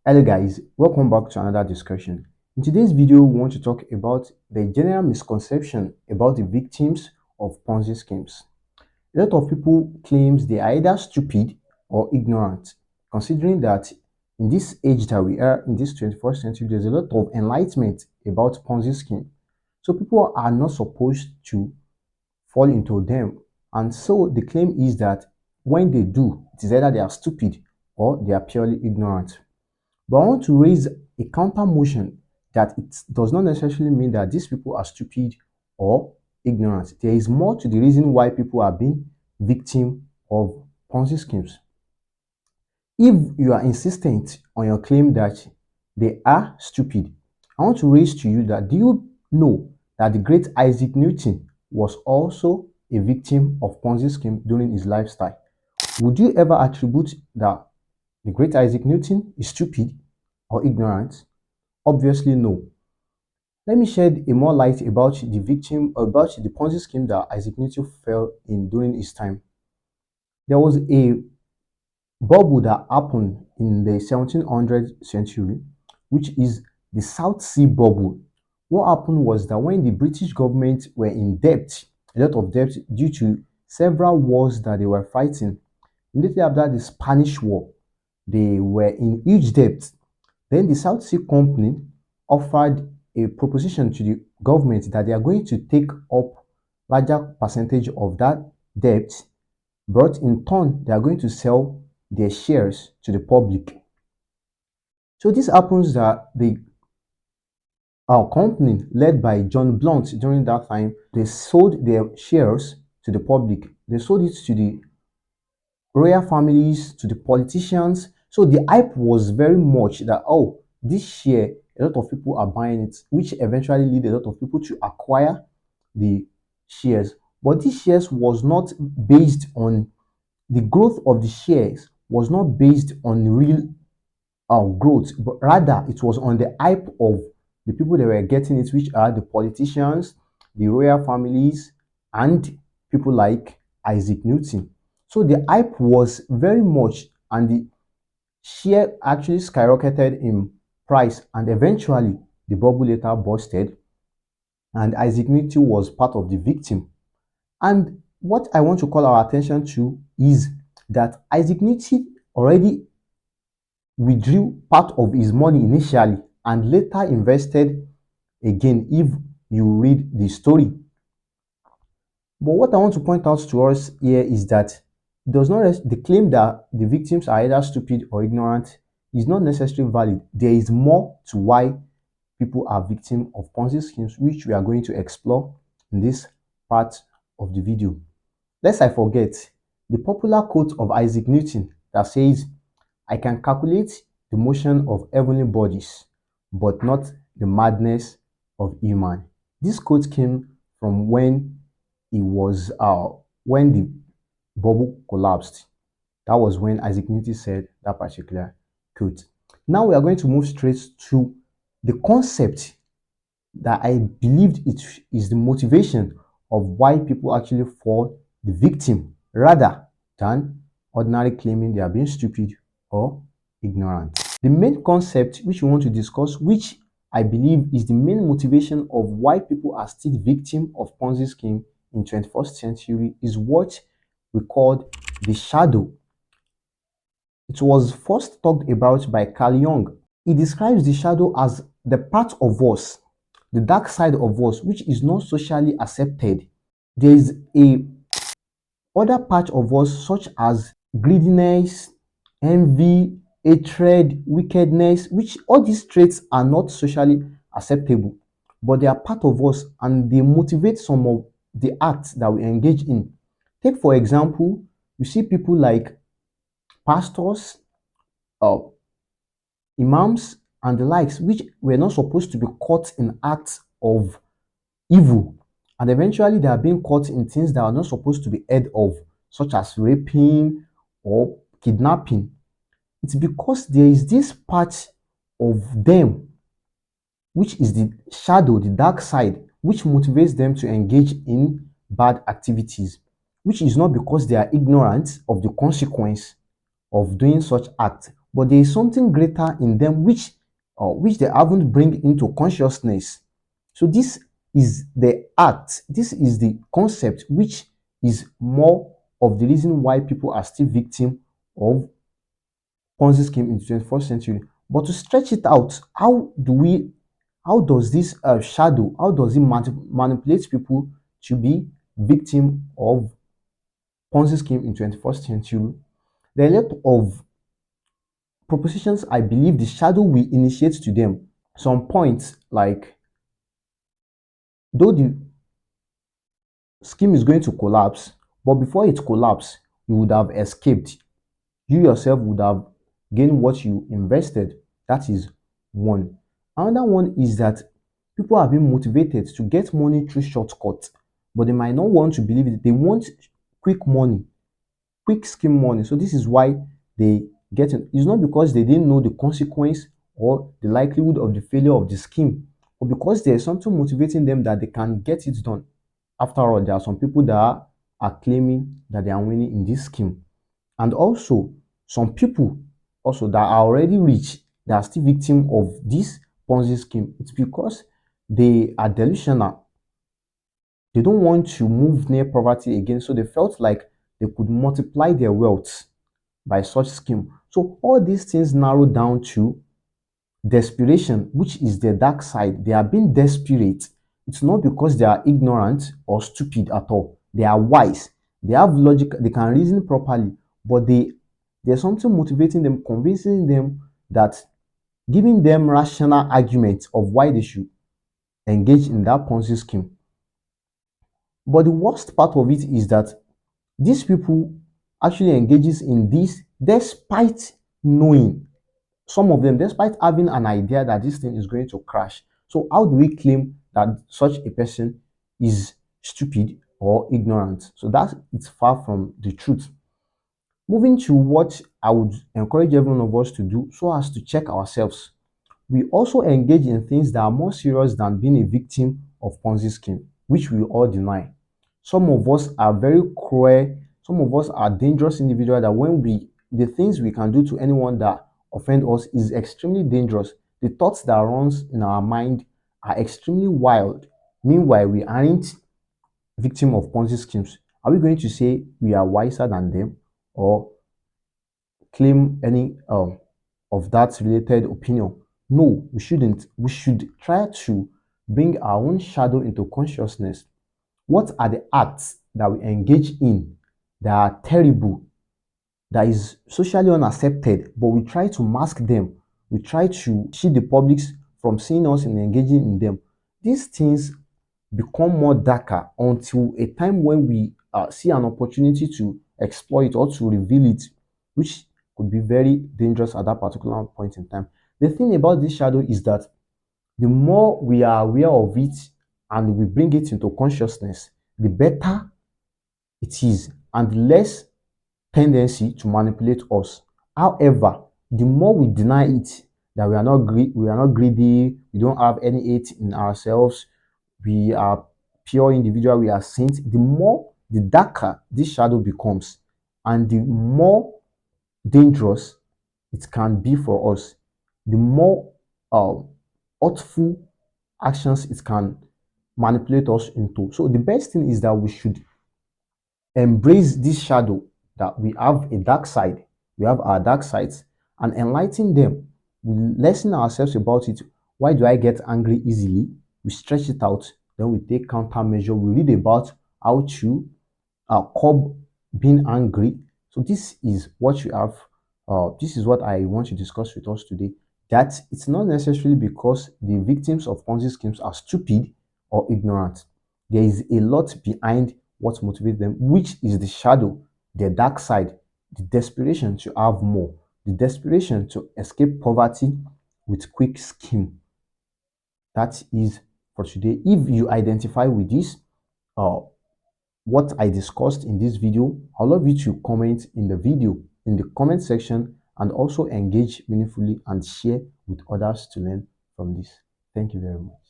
Hello guys, welcome back to another discussion. In today's video, we want to talk about the general misconception about the victims of Ponzi schemes. A lot of people claims they are either stupid or ignorant, considering that in this age that we are in this 21st century, there's a lot of enlightenment about Ponzi scheme. So people are not supposed to fall into them. And so the claim is that when they do, it is either they are stupid or they are purely ignorant. But I want to raise a counter motion that it does not necessarily mean that these people are stupid or ignorant. There is more to the reason why people are being victim of Ponzi schemes. If you are insistent on your claim that they are stupid, I want to raise to you that do you know that the great Isaac Newton was also a victim of Ponzi scheme during his lifestyle? Would you ever attribute that the great Isaac Newton is stupid or ignorant? Obviously, no. Let me shed a more light about the Ponzi scheme that Isaac Newton fell in during his time. There was a bubble that happened in the 1700th century, which is the South Sea bubble. What happened was that when the British government were in debt, a lot of debt due to several wars that they were fighting, immediately after the Spanish War, they were in huge debt. Then the South Sea Company offered a proposition to the government that they are going to take up larger percentage of that debt, but in turn they are going to sell their shares to the public. So this happens that the our company led by John Blunt during that time, they sold their shares to the public. They sold it to the royal families, to the politicians. So the hype was very much that, oh, this share, a lot of people are buying it, which eventually lead a lot of people to acquire the shares. But these shares was not based on the growth of the shares was not based on real growth, but rather it was on the hype of the people that were getting it, which are the politicians, the royal families, and people like Isaac Newton. So the hype was very much, and the share actually skyrocketed in price, and eventually the bubble later busted, and Isaac Newton was part of the victim. And what I want to call our attention to is that Isaac Newton already withdrew part of his money initially and later invested again if you read the story. But what I want to point out to us here is that does not the claim that the victims are either stupid or ignorant is not necessarily valid. There is more to why people are victims of Ponzi schemes, which we are going to explore in this part of the video. Lest I forget, the popular quote of Isaac Newton that says, I can calculate the motion of heavenly bodies, but not the madness of human. This quote came from when the bubble collapsed. That was when Isaac Newton said that particular quote. Now we are going to move straight to the concept that I believed it is the motivation of why people actually fall the victim rather than ordinarily claiming they are being stupid or ignorant. The main concept which we want to discuss, which I believe is the main motivation of why people are still victim of Ponzi scheme in 21st century, is what we called the shadow. It was first talked about by Carl Jung. He describes the shadow as the part of us, the dark side of us, which is not socially accepted. There is a other part of us such as greediness, envy, hatred, wickedness, which all these traits are not socially acceptable, but they are part of us and they motivate some of the acts that we engage in. Take for example, you see people like pastors, uh, imams, and the likes, which were not supposed to be caught in acts of evil, and eventually they are being caught in things that are not supposed to be heard of, such as raping or kidnapping. It's because there is this part of them, which is the shadow, the dark side, which motivates them to engage in bad activities, which is not because they are ignorant of the consequence of doing such act, but there is something greater in them which they haven't bring into consciousness. So this is the act, this is the concept which is more of the reason why people are still victim of Ponzi scheme in the 21st century. But to stretch it out, how does this shadow, how does it manipulate people to be victim of Ponzi scheme in 21st century? There are a lot of propositions I believe the shadow will initiate to them. Some points like, though the scheme is going to collapse, but before it collapses, you would have escaped. You yourself would have gained what you invested. That is one. Another one is that people are being motivated to get money through shortcuts, but they might not want to believe it. They want quick money, quick scheme money. So this is why they get it. It's not because they didn't know the consequence or the likelihood of the failure of the scheme, but because there's something motivating them that they can get it done. After all, there are some people that are claiming that they are winning in this scheme. And also, some people also that are already rich, they are still victim of this Ponzi scheme. It's because they are delusional. They don't want to move near poverty again, so they felt like they could multiply their wealth by such scheme. So all these things narrow down to desperation, which is the dark side. They are being desperate. It's not because they are ignorant or stupid at all. They are wise. They have logic. They can reason properly, but there's something motivating them, convincing them that giving them rational arguments of why they should engage in that Ponzi scheme. But the worst part of it is that these people actually engages in this despite knowing, some of them despite having an idea that this thing is going to crash. So how do we claim that such a person is stupid or ignorant? So that it's far from the truth. Moving to what I would encourage every one of us to do so as to check ourselves. We also engage in things that are more serious than being a victim of Ponzi scheme, which we all deny. Some of us are very cruel. Some of us are dangerous individuals that the things we can do to anyone that offend us is extremely dangerous. The thoughts that runs in our mind are extremely wild. Meanwhile, we aren't victim of Ponzi schemes. Are we going to say we are wiser than them or claim any of that related opinion? No, we shouldn't. We should try to bring our own shadow into consciousness. What are the acts that we engage in that are terrible, that is socially unaccepted, but we try to mask them? We try to shield the public from seeing us and engaging in them. These things become more darker until a time when we see an opportunity to exploit or to reveal it, which could be very dangerous at that particular point in time. The thing about this shadow is that the more we are aware of it and we bring it into consciousness, the better it is and the less tendency to manipulate us. However, the more we deny it, that we are not greedy, we don't have any hate in ourselves, we are pure individual, we are saints, the darker this shadow becomes, and the more dangerous it can be for us, the more hurtful actions it can manipulate us into. So the best thing is that we should embrace this shadow, that we have a dark side, we have our dark sides, and enlighten them. We lessen ourselves about it. Why do I get angry easily? We stretch it out, then we take countermeasure. We read about how to curb being angry. So this is what you have. This is what I want to discuss with us today. That it's not necessarily because the victims of Ponzi schemes are stupid or ignorant. There is a lot behind what motivates them, which is the shadow, the dark side, the desperation to have more, the desperation to escape poverty with quick scheme. That is for today. If you identify with this, uh, what I discussed in this video, I'd love you to comment in the video, in the comment section, and also engage meaningfully and share with others to learn from this. Thank you very much.